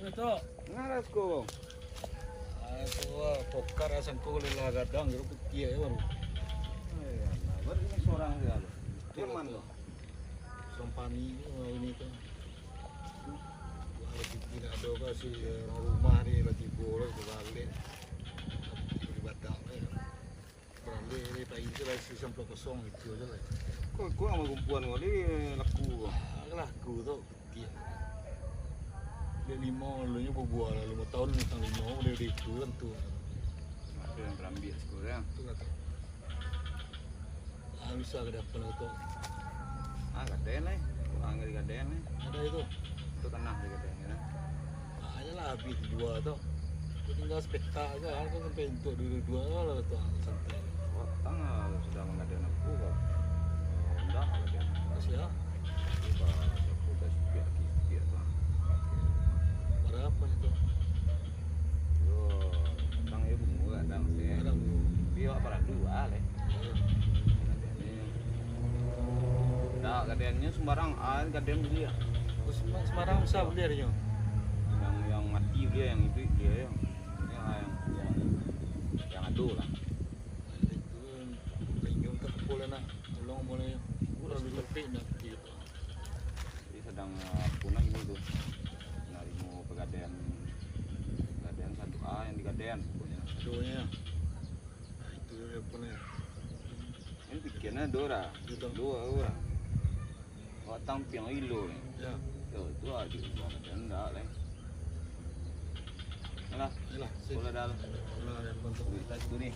Ito. Ngaras ko. Ako pokar asang ko lila gadang pero putih ya baru. Baru ini seorang dia lo. Cuman lo. Sompani ini kan. Lagi tidak ada kasih orang rumah ni lagi boros balik. Di batang ni. Balik ni tak itu lah si sampel kosong itu aja lah. Kok sama kumpulan kali laku. Lah aku tu putih. Dia 5 lalunya berbuah lah 5 tahun tentang 5 dia itu kan tu. Ada yang berambil sekurang. Tu kata. Bisa ke depan tu. Gaden lah. Angin gaden lah. Ada itu. Itu tanah di gaden ya. Aja lah habis dua tu. Tinggal spektak aja kan sampai untuk dua lah tu santai. Oh, tanggal sudah menggaden aku kok. Enggak gaden. Masih ya. Coba aku dah siap tu. Berapa itu? Yo, tang ya bungu kadang sih. Ada Biar apa dua leh. Nah, gadennya sembarang air gaden beli ya. Semarang bisa beli harinya. Yang mati dia yang itu dia yang adu lah. Itu pengen tak boleh nak tolong boleh. Udah lebih nak gitu. Jadi sedang punah ini tuh. Nari mau pegadean gadean 1A yang di gadean punya. Doanya. Nah, itu dia punya. Ini bikinnya dua orang. Kau tampil ilo ni. Ya. Tu aja gadean dah leh. Alah, Yalah, bola dah. Bola yang bentuk Kita tu ni.